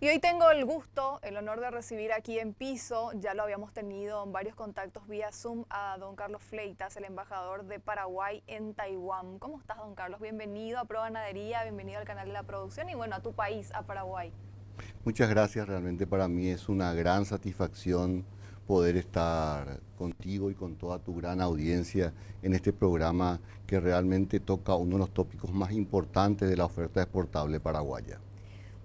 Y hoy tengo el gusto, el honor de recibir aquí en piso, ya lo habíamos tenido en varios contactos vía Zoom, a don Carlos Fleitas, el embajador de Paraguay en Taiwán. ¿Cómo estás, don Carlos? Bienvenido a Pro Ganadería, bienvenido al canal de la producción y bueno, a tu país, a Paraguay. Muchas gracias, realmente para mí es una gran satisfacción poder estar contigo y con toda tu gran audiencia en este programa que realmente toca uno de los tópicos más importantes de la oferta exportable paraguaya.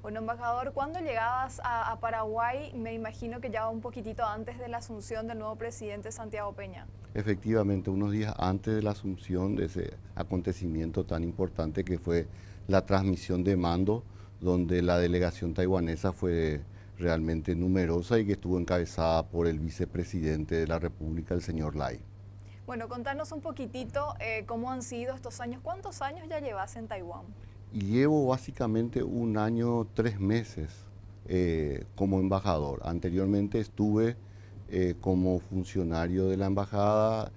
Bueno, embajador, ¿cuándo llegabas a Paraguay? Me imagino que ya un poquitito antes de la asunción del nuevo presidente Santiago Peña. Efectivamente, unos días antes de la asunción de ese acontecimiento tan importante que fue la transmisión de mando, donde la delegación taiwanesa fue realmente numerosa y que estuvo encabezada por el vicepresidente de la República, el señor Lai. Bueno, contanos un poquitito cómo han sido estos años. ¿Cuántos años ya llevas en Taiwán? Y llevo básicamente un año, 3 meses como embajador. Anteriormente estuve como funcionario de la embajada,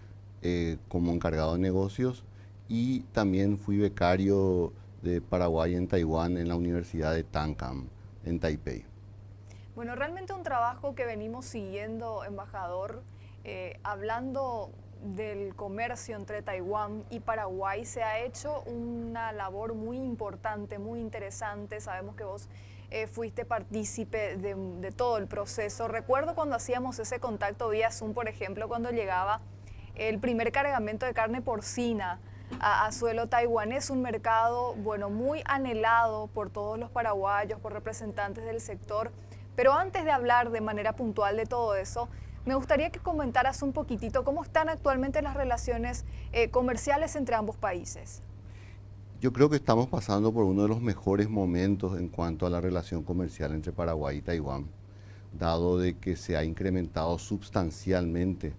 como encargado de negocios y también fui becario de Paraguay en Taiwán en la Universidad de Tankam, en Taipei. Bueno, realmente un trabajo que venimos siguiendo, embajador, hablando del comercio entre Taiwán y Paraguay, se ha hecho una labor muy importante, muy interesante. Sabemos que vos fuiste partícipe de todo el proceso. Recuerdo cuando hacíamos ese contacto vía Zoom, por ejemplo, cuando llegaba el primer cargamento de carne porcina a suelo taiwanés, un mercado, bueno, muy anhelado por todos los paraguayos, por representantes del sector. Pero antes de hablar de manera puntual de todo eso, me gustaría que comentaras un poquitito cómo están actualmente las relaciones comerciales entre ambos países. Yo creo que estamos pasando por uno de los mejores momentos en cuanto a la relación comercial entre Paraguay y Taiwán, dado de que se ha incrementado sustancialmente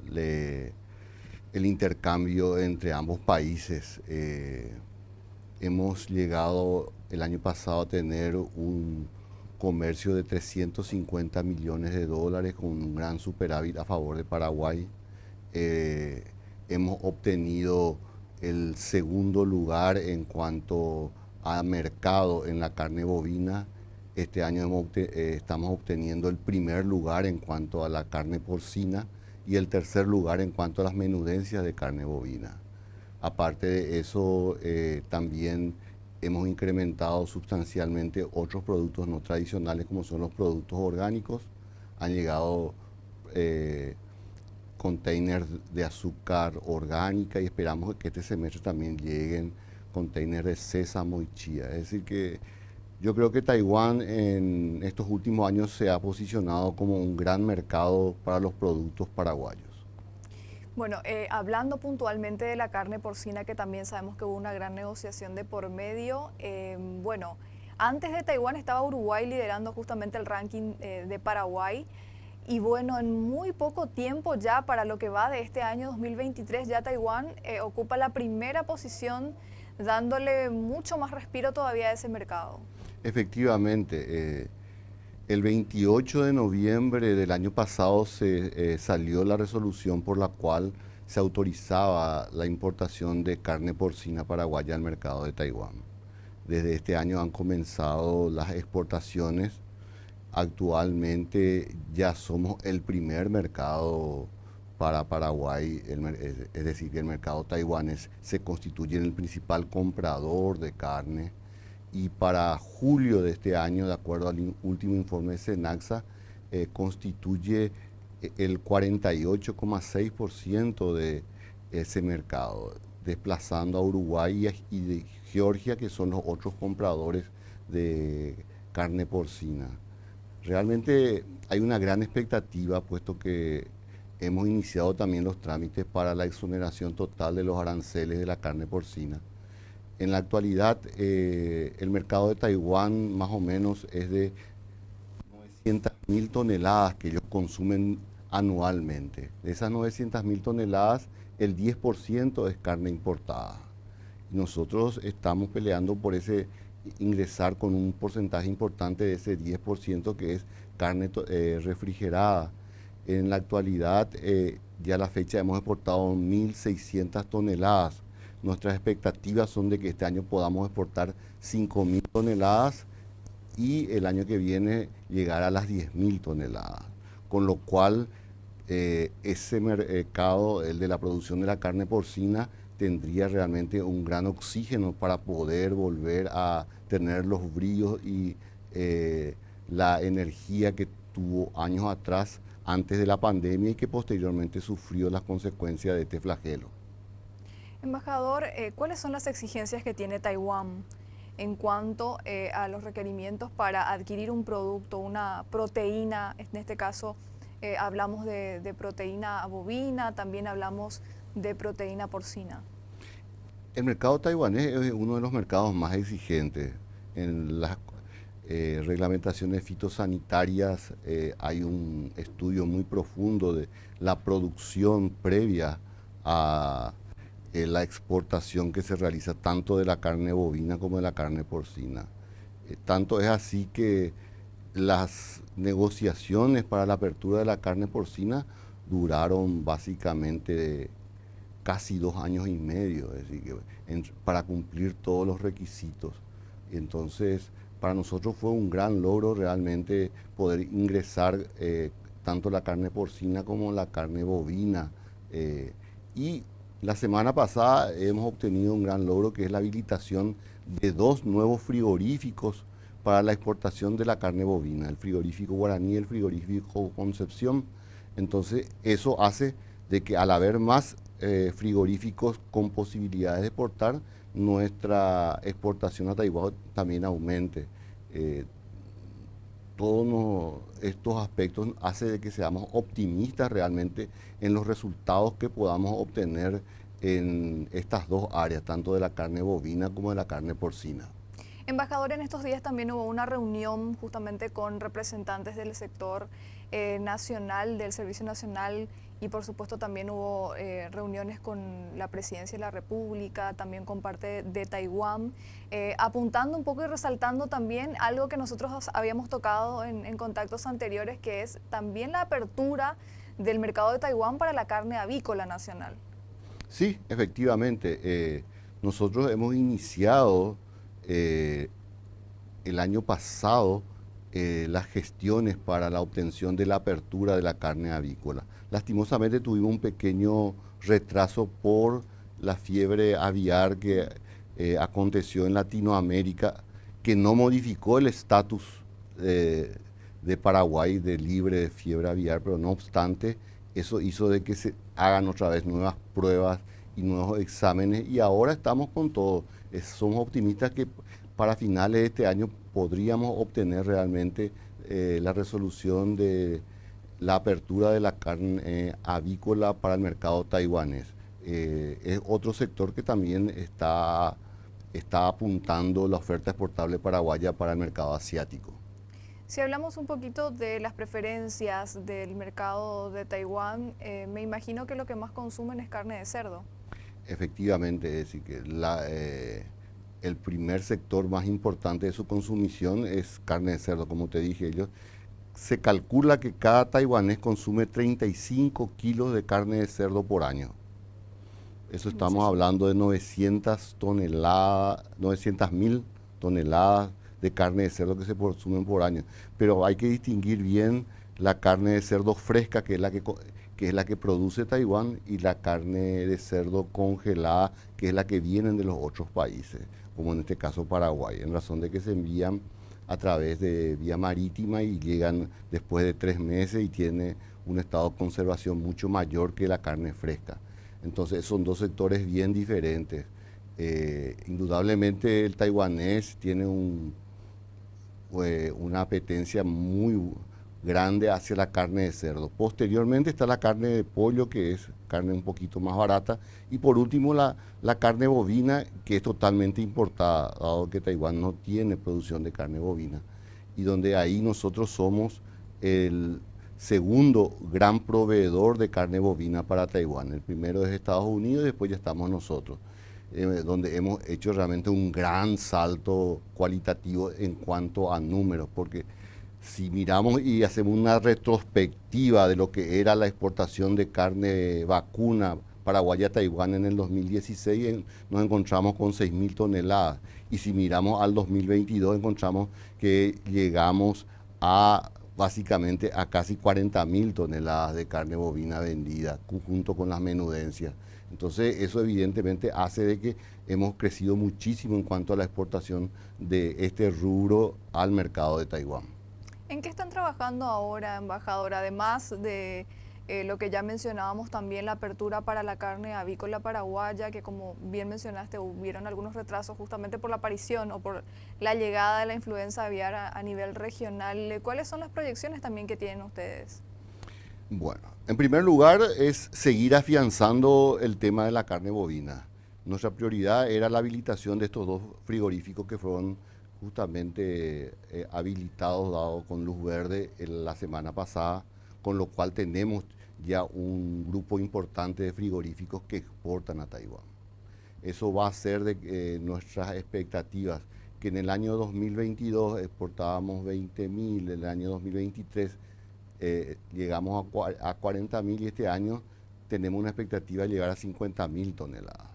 le- el intercambio entre ambos países. Hemos llegado el año pasado a tener un comercio de 350 millones de dólares con un gran superávit a favor de Paraguay. Eh, Hemos obtenido el segundo lugar en cuanto a mercado en la carne bovina. Este año estamos obteniendo el primer lugar en cuanto a la carne porcina y el tercer lugar en cuanto a las menudencias de carne bovina. Aparte de eso, también hemos incrementado sustancialmente otros productos no tradicionales como son los productos orgánicos. Han llegado eh, containers de azúcar orgánica y esperamos que este semestre también lleguen containers de sésamo y chía. Es decir que yo creo que Taiwán en estos últimos años se ha posicionado como un gran mercado para los productos paraguayos. Bueno, hablando puntualmente de la carne porcina, que también sabemos que hubo una gran negociación de por medio, bueno, antes de Taiwán estaba Uruguay liderando justamente el ranking de Paraguay. Y bueno, en muy poco tiempo ya, para lo que va de este año 2023, ya Taiwán ocupa la primera posición, dándole mucho más respiro todavía a ese mercado. Efectivamente, el 28 de noviembre del año pasado salió la resolución por la cual se autorizaba la importación de carne porcina paraguaya al mercado de Taiwán. Desde este año han comenzado las exportaciones. Actualmente ya somos el primer mercado para Paraguay, es decir, que el mercado taiwanés se constituye en el principal comprador de carne y para julio de este año, de acuerdo al último informe de Senaxa, constituye el 48,6% de ese mercado, desplazando a Uruguay y de Georgia, que son los otros compradores de carne porcina. Realmente hay una gran expectativa, puesto que hemos iniciado también los trámites para la exoneración total de los aranceles de la carne porcina. En la actualidad, el mercado de Taiwán más o menos es de 900.000 toneladas que ellos consumen anualmente. De esas 900.000 toneladas, el 10% es carne importada. Y nosotros estamos peleando por ese ingresar con un porcentaje importante de ese 10% que es carne refrigerada. En la actualidad, ya a la fecha hemos exportado 1.600 toneladas. Nuestras expectativas son de que este año podamos exportar 5.000 toneladas y el año que viene llegar a las 10.000 toneladas. Con lo cual, ese mercado, el de la producción de la carne porcina, tendría realmente un gran oxígeno para poder volver a tener los brillos y la energía que tuvo años atrás, antes de la pandemia, y que posteriormente sufrió las consecuencias de este flagelo. Embajador, ¿cuáles son las exigencias que tiene Taiwán en cuanto a los requerimientos para adquirir un producto, una proteína? En este caso hablamos de proteína bovina, también hablamos de proteína porcina. El mercado taiwanés es uno de los mercados más exigentes. En las reglamentaciones fitosanitarias hay un estudio muy profundo de la producción previa a la exportación que se realiza tanto de la carne bovina como de la carne porcina. Tanto es así que las negociaciones para la apertura de la carne porcina duraron básicamente casi 2 años y medio, es decir, para cumplir todos los requisitos. Entonces, para nosotros fue un gran logro realmente poder ingresar tanto la carne porcina como la carne bovina. Y la semana pasada hemos obtenido un gran logro, que es la habilitación de 2 nuevos frigoríficos para la exportación de la carne bovina, el frigorífico Guaraní y el frigorífico Concepción. Entonces, eso hace de que al haber más frigoríficos con posibilidades de exportar, nuestra exportación a Taiwán también aumente. Todos estos aspectos hacen de que seamos optimistas realmente en los resultados que podamos obtener en estas 2 áreas, tanto de la carne bovina como de la carne porcina. Embajador, en estos días también hubo una reunión justamente con representantes del sector nacional, del Servicio Nacional, y por supuesto también hubo reuniones con la Presidencia de la República, también con parte de Taiwán, apuntando un poco y resaltando también algo que nosotros habíamos tocado en contactos anteriores, que es también la apertura del mercado de Taiwán para la carne avícola nacional. Sí, efectivamente. Nosotros hemos iniciado el año pasado las gestiones para la obtención de la apertura de la carne avícola. Lastimosamente tuvimos un pequeño retraso por la fiebre aviar que aconteció en Latinoamérica, que no modificó el estatus de Paraguay de libre de fiebre aviar, pero no obstante, eso hizo de que se hagan otra vez nuevas pruebas y nuevos exámenes, y ahora estamos con todo. Somos optimistas que para finales de este año podríamos obtener realmente la resolución de la apertura de la carne avícola para el mercado taiwanés. Es otro sector que también está apuntando la oferta exportable paraguaya para el mercado asiático. Si hablamos un poquito de las preferencias del mercado de Taiwán, me imagino que lo que más consumen es carne de cerdo. Efectivamente, es decir, que el primer sector más importante de su consumición es carne de cerdo, como te dije. Se calcula que cada taiwanés consume 35 kilos de carne de cerdo por año. Eso estamos hablando de 900.000 toneladas de carne de cerdo que se consumen por año. Pero hay que distinguir bien la carne de cerdo fresca, que es la que produce Taiwán, y la carne de cerdo congelada, que es la que vienen de los otros países, como en este caso Paraguay, en razón de que se envían a través de vía marítima y llegan después de 3 meses y tiene un estado de conservación mucho mayor que la carne fresca. Entonces son dos sectores bien diferentes. Indudablemente el taiwanés tiene una apetencia muy grande hacia la carne de cerdo. Posteriormente está la carne de pollo, que es carne un poquito más barata. Y por último la carne bovina, que es totalmente importada, dado que Taiwán no tiene producción de carne bovina. Y donde ahí nosotros somos el segundo gran proveedor de carne bovina para Taiwán. El primero es Estados Unidos y después ya estamos nosotros, donde hemos hecho realmente un gran salto cualitativo en cuanto a números, porque si miramos y hacemos una retrospectiva de lo que era la exportación de carne vacuna paraguaya a Taiwán en el 2016, nos encontramos con 6.000 toneladas. Y si miramos al 2022 encontramos que llegamos a básicamente a casi 40.000 toneladas de carne bovina vendida junto con las menudencias. Entonces eso evidentemente hace de que hemos crecido muchísimo en cuanto a la exportación de este rubro al mercado de Taiwán. ¿En qué están trabajando ahora, embajador? Además de lo que ya mencionábamos, también la apertura para la carne avícola paraguaya, que como bien mencionaste, hubieron algunos retrasos justamente por la aparición o por la llegada de la influenza aviar a nivel regional. ¿Cuáles son las proyecciones también que tienen ustedes? Bueno, en primer lugar es seguir afianzando el tema de la carne bovina. Nuestra prioridad era la habilitación de estos dos frigoríficos que fueron justamente habilitados, dado con luz verde la semana pasada, con lo cual tenemos ya un grupo importante de frigoríficos que exportan a Taiwán. Eso va a ser de nuestras expectativas, que en el año 2022 exportábamos 20.000, en el año 2023 llegamos a 40.000 y este año tenemos una expectativa de llegar a 50.000 toneladas.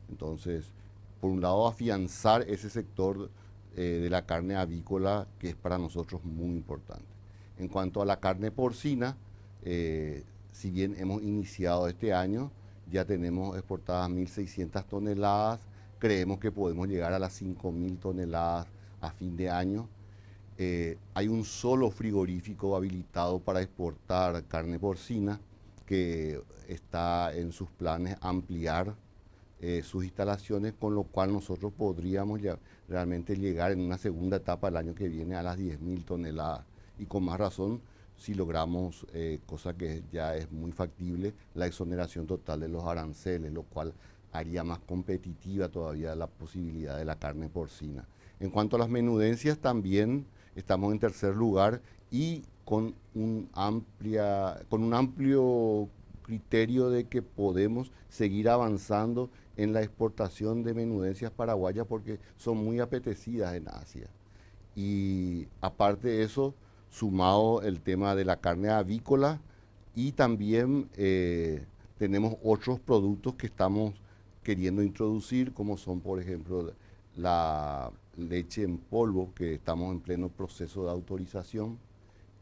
Entonces, por un lado, afianzar ese sector de la carne avícola, que es para nosotros muy importante. En cuanto a la carne porcina, si bien hemos iniciado este año, ya tenemos exportadas 1.600 toneladas, creemos que podemos llegar a las 5.000 toneladas a fin de año. Hay un solo frigorífico habilitado para exportar carne porcina que está en sus planes ampliar sus instalaciones, con lo cual nosotros podríamos ya realmente llegar en una segunda etapa el año que viene a las 10.000 toneladas. Y con más razón si logramos, cosa que ya es muy factible, la exoneración total de los aranceles, lo cual haría más competitiva todavía la posibilidad de la carne porcina. En cuanto a las menudencias, también estamos en tercer lugar y con un amplio criterio de que podemos seguir avanzando en la exportación de menudencias paraguayas porque son muy apetecidas en Asia. Y aparte de eso, sumado el tema de la carne avícola y también tenemos otros productos que estamos queriendo introducir, como son, por ejemplo, la leche en polvo, que estamos en pleno proceso de autorización,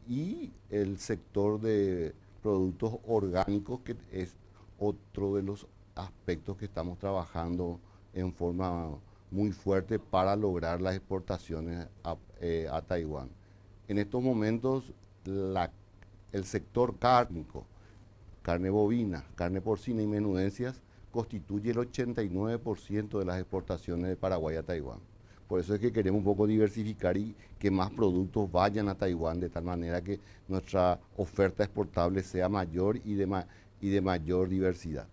y el sector de productos orgánicos, que es otro de los aspectos que estamos trabajando en forma muy fuerte para lograr las exportaciones a Taiwán. En estos momentos, el sector cárnico, carne bovina, carne porcina y menudencias, constituye el 89% de las exportaciones de Paraguay a Taiwán. Por eso es que queremos un poco diversificar y que más productos vayan a Taiwán, de tal manera que nuestra oferta exportable sea mayor y de mayor diversidad.